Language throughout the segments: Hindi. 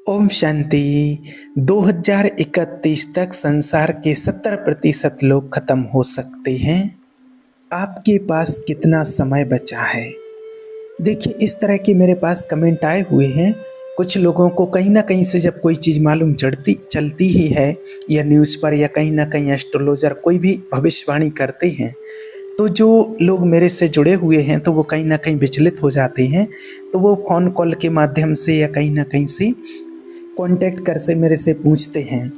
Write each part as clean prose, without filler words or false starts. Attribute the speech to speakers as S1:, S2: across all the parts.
S1: ओम शांति। 2031 तक संसार के 70% लोग खत्म हो सकते हैं। आपके पास कितना समय बचा है? देखिए, इस तरह के मेरे पास कमेंट आए हुए हैं। कुछ लोगों को कहीं ना कहीं से जब कोई चीज़ मालूम चलती ही है, या न्यूज़ पर या कहीं ना कहीं एस्ट्रोलॉजर कोई भी भविष्यवाणी करते हैं, तो जो लोग मेरे से जुड़े हुए हैं तो वो कहीं ना कहीं विचलित हो जाते हैं। तो वो फ़ोन कॉल के माध्यम से या कहीं ना कहीं से कांटेक्ट कर से मेरे से पूछते हैं।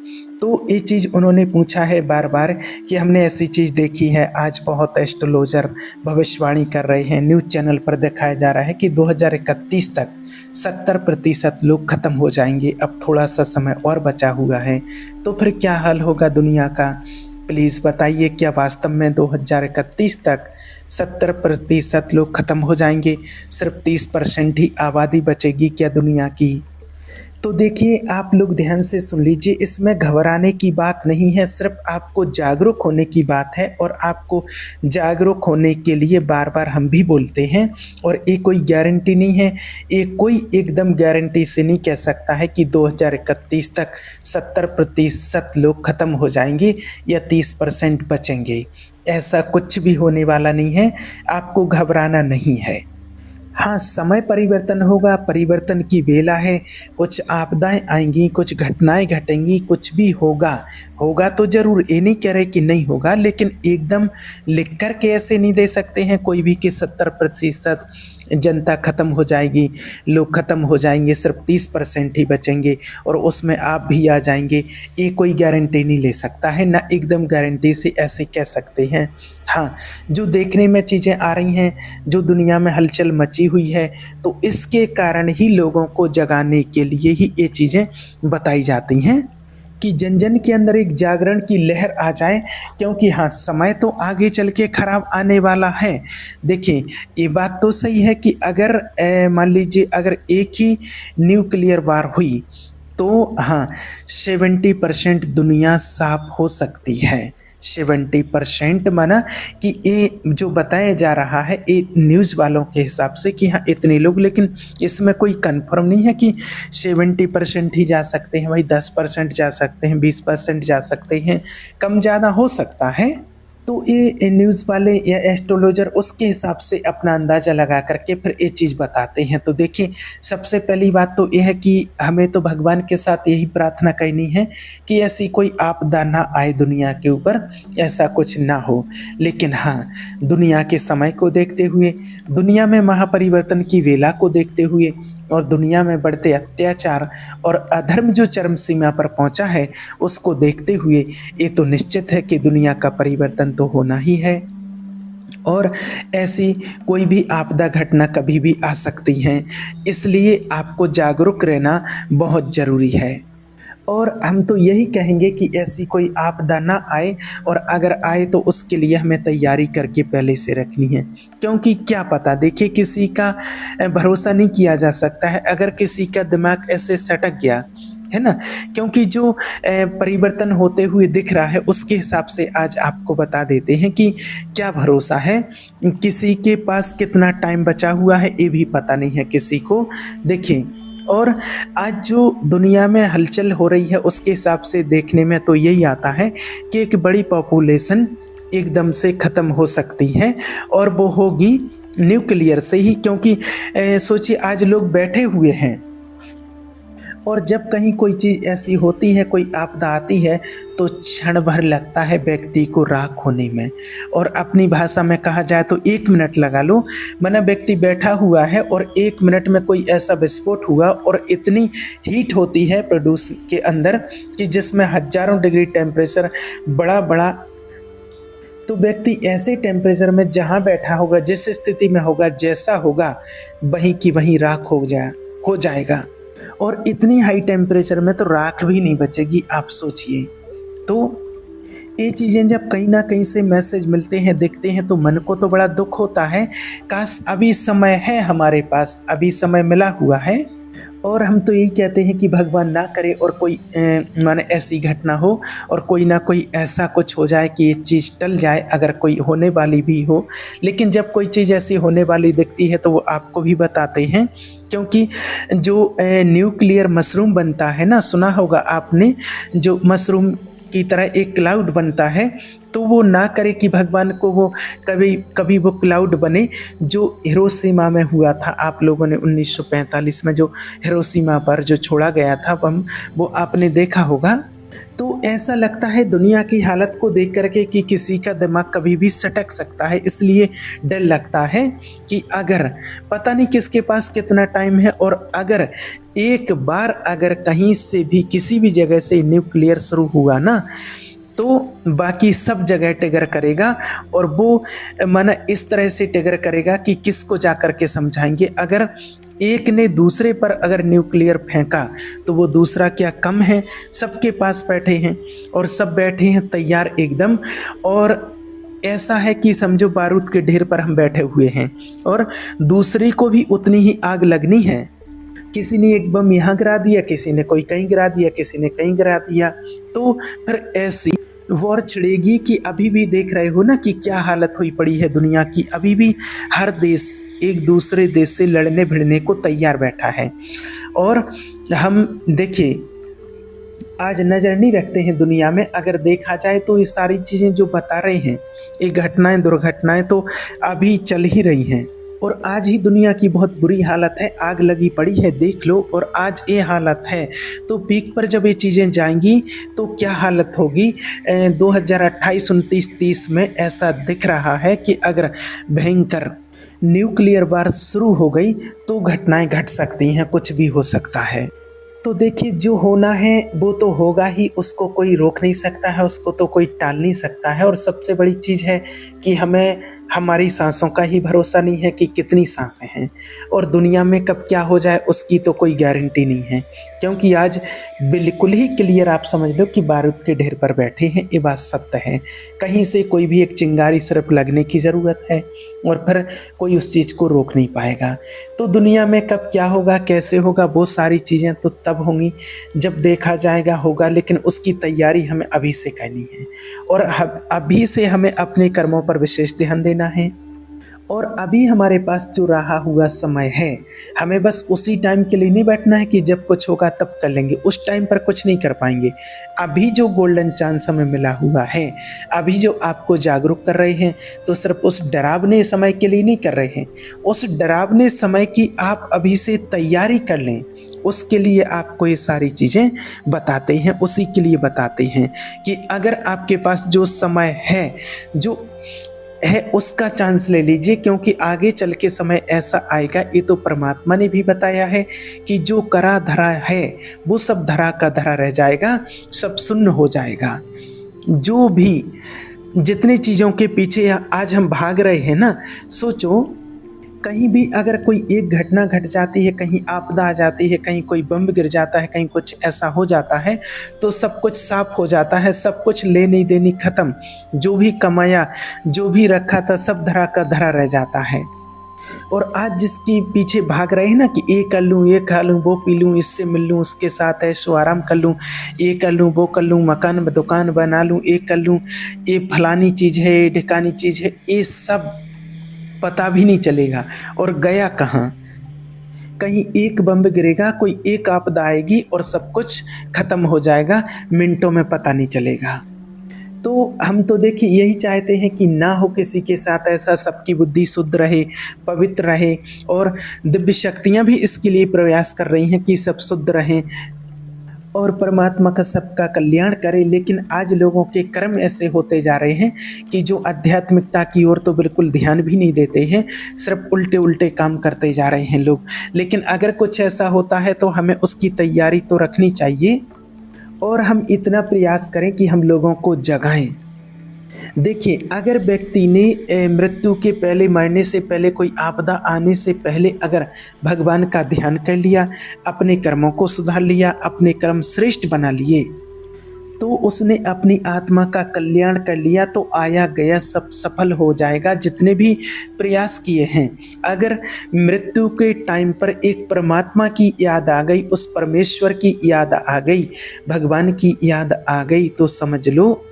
S1: तो ये चीज़ उन्होंने पूछा है बार बार कि हमने ऐसी चीज़ देखी है, आज बहुत एस्ट्रोलॉजर भविष्यवाणी कर रहे हैं, न्यूज़ चैनल पर दिखाया जा रहा है कि 2031 तक 70% लोग खत्म हो जाएंगे, अब थोड़ा सा समय और बचा हुआ है, तो फिर क्या हाल होगा दुनिया का? प्लीज़ बताइए, क्या वास्तव में 2031 तक 70% लोग खत्म हो जाएंगे? सिर्फ 30% ही आबादी बचेगी क्या दुनिया की? तो देखिए, आप लोग ध्यान से सुन लीजिए, इसमें घबराने की बात नहीं है, सिर्फ आपको जागरूक होने की बात है। और आपको जागरूक होने के लिए बार बार हम भी बोलते हैं, और ये कोई गारंटी नहीं है, ये कोई एकदम गारंटी से नहीं कह सकता है कि 2031 तक 70% लोग खत्म हो जाएंगे या 30% बचेंगे। ऐसा कुछ भी होने वाला नहीं है, आपको घबराना नहीं है। हाँ, समय परिवर्तन होगा, परिवर्तन की बेला है। कुछ आपदाएँ आएँगी, कुछ घटनाएँ घटेंगी, कुछ भी होगा। होगा तो ज़रूर, ये नहीं कह रहे कि नहीं होगा, लेकिन एकदम लिख कर के ऐसे नहीं दे सकते हैं कोई भी कि 70% जनता खत्म हो जाएगी, लोग खत्म हो जाएँगे, सिर्फ 30% ही बचेंगे और उसमें आप भी आ जाएँगे। ये कोई गारंटी नहीं ले सकता है, ना एकदम गारंटी से ऐसे कह सकते हैं। हाँ, जो देखने में चीज़ें आ रही हैं, जो दुनिया में हलचल मची हुई है, तो इसके कारण ही लोगों को जगाने के लिए ही ये चीज़ें बताई जाती हैं कि जन जन के अंदर एक जागरण की लहर आ जाए। क्योंकि हाँ, समय तो आगे चल के खराब आने वाला है। देखिए, ये बात तो सही है कि अगर मान लीजिए अगर एक ही न्यूक्लियर वार हुई तो हाँ, 70% दुनिया साफ हो सकती है। 70% माना कि ये जो बताया जा रहा है ये न्यूज़ वालों के हिसाब से कि हाँ इतने लोग, लेकिन इसमें कोई कंफर्म नहीं है कि 70% ही जा सकते हैं। भाई 10% जा सकते हैं, 20% जा सकते हैं, कम ज़्यादा हो सकता है। तो ये न्यूज़ वाले या एस्ट्रोलॉजर उसके हिसाब से अपना अंदाज़ा लगा करके फिर ये चीज़ बताते हैं। तो देखिए, सबसे पहली बात तो ये है कि हमें तो भगवान के साथ यही प्रार्थना करनी है कि ऐसी कोई आपदा ना आए दुनिया के ऊपर, ऐसा कुछ ना हो। लेकिन हाँ, दुनिया के समय को देखते हुए, दुनिया में महापरिवर्तन की वेला को देखते हुए और दुनिया में बढ़ते अत्याचार और अधर्म जो चरम सीमा पर पहुंचा है, उसको देखते हुए ये तो निश्चित है कि दुनिया का परिवर्तन तो होना ही है। और ऐसी कोई भी आपदा घटना कभी भी आ सकती है, इसलिए आपको जागरूक रहना बहुत ज़रूरी है। और हम तो यही कहेंगे कि ऐसी कोई आपदा ना आए, और अगर आए तो उसके लिए हमें तैयारी करके पहले से रखनी है। क्योंकि क्या पता, देखिए किसी का भरोसा नहीं किया जा सकता है। अगर किसी का दिमाग ऐसे सटक गया है ना, क्योंकि जो परिवर्तन होते हुए दिख रहा है उसके हिसाब से आज आपको बता देते हैं कि क्या भरोसा है, किसी के पास कितना टाइम बचा हुआ है ये भी पता नहीं है किसी को। देखिए, और आज जो दुनिया में हलचल हो रही है उसके हिसाब से देखने में तो यही आता है कि एक बड़ी पॉपुलेशन एकदम से ख़त्म हो सकती है, और वो होगी न्यूक्लियर से ही। क्योंकि सोचिए, आज लोग बैठे हुए हैं और जब कहीं कोई चीज़ ऐसी होती है, कोई आपदा आती है, तो क्षण भर लगता है व्यक्ति को राख होने में। और अपनी भाषा में कहा जाए तो 1 मिनट लगा लो, माना व्यक्ति बैठा हुआ है और 1 मिनट में कोई ऐसा विस्फोट हुआ और इतनी हीट होती है प्रोड्यूस के अंदर कि जिसमें हज़ारों डिग्री टेम्परेचर बड़ा बड़ा, तो व्यक्ति ऐसे टेम्परेचर में जहाँ बैठा होगा, जिस स्थिति में होगा, जैसा होगा, वहीं की वहीं राख हो जाएगा। और इतनी हाई टेम्परेचर में तो राख भी नहीं बचेगी, आप सोचिए। तो ये चीज़ें जब कहीं ना कहीं से मैसेज मिलते हैं, दिखते हैं, तो मन को तो बड़ा दुख होता है। काश अभी समय है हमारे पास, अभी समय मिला हुआ है और हम तो यही कहते हैं कि भगवान ना करे और कोई माने ऐसी घटना हो और कोई ना कोई ऐसा कुछ हो जाए कि ये चीज़ टल जाए, अगर कोई होने वाली भी हो। लेकिन जब कोई चीज़ ऐसी होने वाली दिखती है तो वो आपको भी बताते हैं, क्योंकि जो न्यूक्लियर मशरूम बनता है ना, सुना होगा आपने, जो मशरूम की तरह एक क्लाउड बनता है, तो वो ना करे कि भगवान को वो कभी कभी वो क्लाउड बने जो हिरोशिमा में हुआ था। आप लोगों ने 1945 में जो हिरोशिमा पर जो छोड़ा गया था बम, वो आपने देखा होगा। तो ऐसा लगता है दुनिया की हालत को देख करके कि किसी का दिमाग कभी भी सटक सकता है। इसलिए डर लगता है कि अगर पता नहीं किसके पास कितना टाइम है, और अगर एक बार अगर कहीं से भी किसी भी जगह से न्यूक्लियर शुरू हुआ ना, तो बाकी सब जगह ट्रिगर करेगा। और वो माना इस तरह से ट्रिगर करेगा कि किसको जा कर के समझाएंगे। अगर एक ने दूसरे पर अगर न्यूक्लियर फेंका तो वो दूसरा क्या कम है, सबके पास बैठे हैं और सब बैठे हैं तैयार एकदम। और ऐसा है कि समझो बारूद के ढेर पर हम बैठे हुए हैं और दूसरे को भी उतनी ही आग लगनी है। किसी ने एक बम यहाँ गिरा दिया, किसी ने कोई कहीं गिरा दिया, किसी ने कहीं गिरा दिया, तो फिर ऐसी वॉर छिड़ेगी कि अभी भी देख रहे हो ना कि क्या हालत हुई पड़ी है दुनिया की। अभी भी हर देश एक दूसरे देश से लड़ने भिड़ने को तैयार बैठा है। और हम देखिए आज नज़र नहीं रखते हैं दुनिया में, अगर देखा जाए तो ये सारी चीज़ें जो बता रहे हैं, ये घटनाएं दुर्घटनाएं तो अभी चल ही रही हैं। और आज ही दुनिया की बहुत बुरी हालत है, आग लगी पड़ी है, देख लो। और आज ये हालत है तो पीक पर जब ये चीज़ें जाएंगी तो क्या हालत होगी। 2028, 29, 30 में ऐसा दिख रहा है कि अगर भयंकर न्यूक्लियर वार शुरू हो गई तो घटनाएं घट सकती हैं, कुछ भी हो सकता है। तो देखिए जो होना है वो तो होगा ही, उसको कोई रोक नहीं सकता है, उसको तो कोई टाल नहीं सकता है। और सबसे बड़ी चीज़ है कि हमें हमारी सांसों का ही भरोसा नहीं है कि कितनी सांसें हैं, और दुनिया में कब क्या हो जाए उसकी तो कोई गारंटी नहीं है। क्योंकि आज बिल्कुल ही क्लियर आप समझ लो कि बारूद के ढेर पर बैठे हैं, ये बात सत्य है। कहीं से कोई भी एक चिंगारी सिर्फ लगने की ज़रूरत है और फिर कोई उस चीज़ को रोक नहीं पाएगा। तो दुनिया में कब क्या होगा, कैसे होगा, वो सारी चीज़ें तो तब होंगी जब देखा जाएगा, होगा। लेकिन उसकी तैयारी हमें अभी से करनी है और अभी से हमें अपने कर्मों पर विशेष ध्यान देना है। और अभी हमारे पास जो रहा हुआ समय है, हमें बस उसी टाइम के लिए नहीं बैठना है कि जब कुछ होगा तब कर लेंगे, उस टाइम पर कुछ नहीं कर पाएंगे। अभी जो गोल्डन चांस हमें मिला हुआ है, अभी जो आपको जागरूक कर रहे हैं, तो सिर्फ उस डरावने समय के लिए नहीं कर रहे हैं, उस डरावने समय की आप अभी से तैयारी कर लें। उसके लिए आपको ये सारी चीज़ें बताते हैं, उसी के लिए बताते हैं कि अगर आपके पास जो समय है, जो है उसका चांस ले लीजिए। क्योंकि आगे चल के समय ऐसा आएगा, ये तो परमात्मा ने भी बताया है कि जो करा धरा है वो सब धरा का धरा रह जाएगा, सब शून्य हो जाएगा। जो भी जितनी चीज़ों के पीछे आज हम भाग रहे हैं ना, सोचो कहीं भी अगर कोई एक घटना घट जाती है, कहीं आपदा आ जाती है, कहीं कोई बम गिर जाता है, कहीं कुछ ऐसा हो जाता है, तो सब कुछ साफ हो जाता है, सब कुछ लेनी देनी खत्म। जो भी कमाया, जो भी रखा था, सब धरा का धरा रह जाता है। और आज जिसके पीछे भाग रहे हैं ना कि ये कर लूँ, ये खा लूँ, वो पी लूँ, इससे मिल लूँ, उसके साथ ऐशो आराम कर लूँ, ये कर लूँ, वो कर लूँ, मकान में दुकान बना लूँ, ये कर लूँ, ये फलानी चीज़ है, ये ढिकानी चीज़ है, ये सब पता भी नहीं चलेगा और गया कहाँ। कहीं एक बम गिरेगा, कोई एक आपदा आएगी और सब कुछ खत्म हो जाएगा, मिनटों में पता नहीं चलेगा। तो हम तो देखिए यही चाहते हैं कि ना हो किसी के साथ ऐसा, सबकी बुद्धि शुद्ध रहे, पवित्र रहे, और दिव्य शक्तियाँ भी इसके लिए प्रयास कर रही हैं कि सब शुद्ध रहें और परमात्मा का सबका कल्याण करे। लेकिन आज लोगों के कर्म ऐसे होते जा रहे हैं कि जो आध्यात्मिकता की ओर तो बिल्कुल ध्यान भी नहीं देते हैं, सिर्फ उल्टे उल्टे काम करते जा रहे हैं लोग। लेकिन अगर कुछ ऐसा होता है तो हमें उसकी तैयारी तो रखनी चाहिए और हम इतना प्रयास करें कि हम लोगों को जगाएं। देखिए अगर व्यक्ति ने मृत्यु के पहले, मरने से पहले, कोई आपदा आने से पहले अगर भगवान का ध्यान कर लिया, अपने कर्मों को सुधार लिया, अपने कर्म श्रेष्ठ बना लिए, तो उसने अपनी आत्मा का कल्याण कर लिया, तो आया गया सब सफल हो जाएगा जितने भी प्रयास किए हैं। अगर मृत्यु के टाइम पर एक परमात्मा की याद आ गई, उस परमेश्वर की याद आ गई, भगवान की याद आ गई, तो समझ लो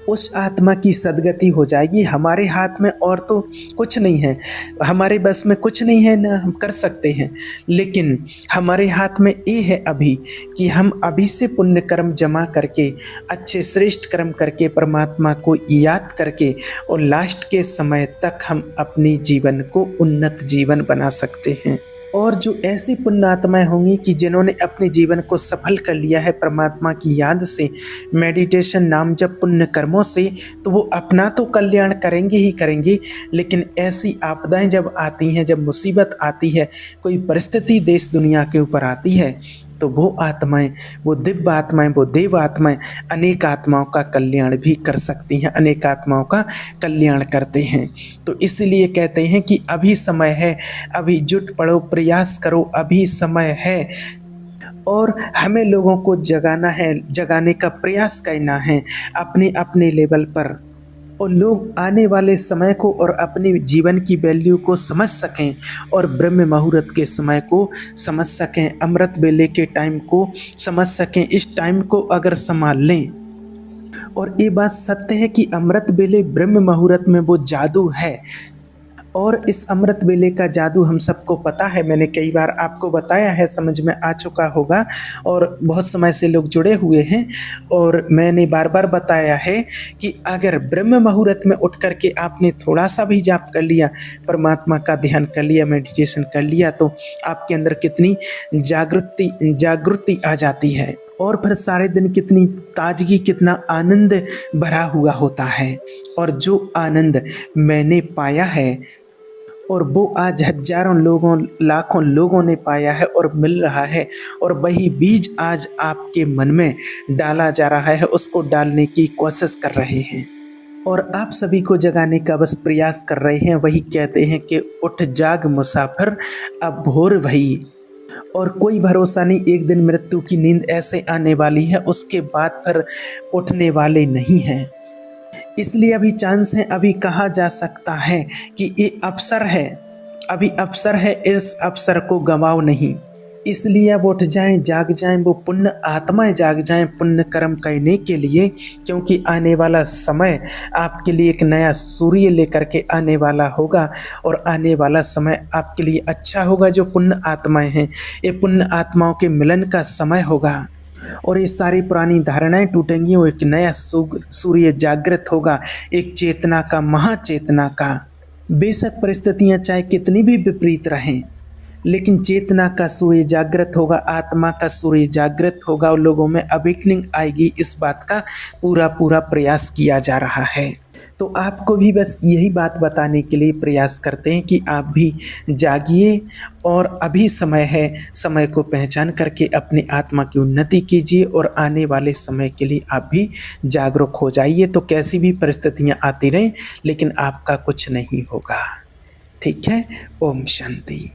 S1: उस आत्मा की सद्गति हो जाएगी। हमारे हाथ में और तो कुछ नहीं है, हमारे बस में कुछ नहीं है, ना हम कर सकते हैं, लेकिन हमारे हाथ में ये है अभी कि हम अभी से पुण्य कर्म जमा करके, अच्छे श्रेष्ठ कर्म करके, परमात्मा को याद करके, और लास्ट के समय तक हम अपने जीवन को उन्नत जीवन बना सकते हैं। और जो ऐसी पुण्य आत्माएं होंगी कि जिन्होंने अपने जीवन को सफल कर लिया है परमात्मा की याद से, मेडिटेशन, नाम जप, पुण्य कर्मों से, तो वो अपना तो कल्याण करेंगे ही करेंगे, लेकिन ऐसी आपदाएं जब आती हैं, जब मुसीबत आती है, कोई परिस्थिति देश दुनिया के ऊपर आती है, तो वो आत्माएं, वो दिव्य आत्माएं, वो देव आत्माएं अनेक आत्माओं का कल्याण भी कर सकती हैं, अनेक आत्माओं का कल्याण करते हैं। तो इसलिए कहते हैं कि अभी समय है, अभी जुट पड़ो, प्रयास करो, अभी समय है। और हमें लोगों को जगाना है, जगाने का प्रयास करना है अपने अपने लेवल पर, और लोग आने वाले समय को और अपने जीवन की वैल्यू को समझ सकें, और ब्रह्म मुहूर्त के समय को समझ सकें, अमृत वेले के टाइम को समझ सकें। इस टाइम को अगर संभाल लें, और ये बात सत्य है कि अमृत वेले ब्रह्म मुहूर्त में वो जादू है, और इस अमृत वेले का जादू हम सबको पता है, मैंने कई बार आपको बताया है, समझ में आ चुका होगा, और बहुत समय से लोग जुड़े हुए हैं, और मैंने बार बार बताया है कि अगर ब्रह्म मुहूर्त में उठ करके आपने थोड़ा सा भी जाप कर लिया, परमात्मा का ध्यान कर लिया, मेडिटेशन कर लिया, तो आपके अंदर कितनी जागृति आ जाती है, और फिर सारे दिन कितनी ताजगी, कितना आनंद भरा हुआ होता है। और जो आनंद मैंने पाया है, और वो आज हजारों लोगों, लाखों लोगों ने पाया है और मिल रहा है, और वही बीज आज आपके मन में डाला जा रहा है, उसको डालने की कोशिश कर रहे हैं, और आप सभी को जगाने का बस प्रयास कर रहे हैं। वही कहते हैं कि उठ जाग मुसाफिर, अब भोर भई, और कोई भरोसा नहीं, एक दिन मृत्यु की नींद ऐसे आने वाली है, उसके बाद फिर उठने वाले नहीं हैं। इसलिए अभी चांस है, अभी कहा जा सकता है कि ये अवसर है, अभी अवसर है, इस अवसर को गंवाओ नहीं। इसलिए अब उठ जाएं, जाग जाएं, वो पुण्य आत्माएं जाग जाएं पुण्य कर्म करने के लिए, क्योंकि आने वाला समय आपके लिए एक नया सूर्य लेकर के आने वाला होगा, और आने वाला समय आपके लिए अच्छा होगा। जो पुण्य आत्माएं हैं, ये पुण्य आत्माओं के मिलन का समय होगा, और ये सारी पुरानी धारणाएं टूटेंगी, वो एक नया सूर्य जागृत होगा, एक चेतना का, महाचेतना का। बेशक परिस्थितियां चाहे कितनी भी विपरीत रहें, लेकिन चेतना का सूर्य जागृत होगा, आत्मा का सूर्य जागृत होगा, और लोगों में अवेकनिंग आएगी। इस बात का पूरा पूरा प्रयास किया जा रहा है। तो आपको भी बस यही बात बताने के लिए प्रयास करते हैं कि आप भी जागिए, और अभी समय है, समय को पहचान करके अपनी आत्मा की उन्नति कीजिए, और आने वाले समय के लिए आप भी जागरूक हो जाइए। तो कैसी भी परिस्थितियां आती रहें, लेकिन आपका कुछ नहीं होगा। ठीक है। ओम शांति।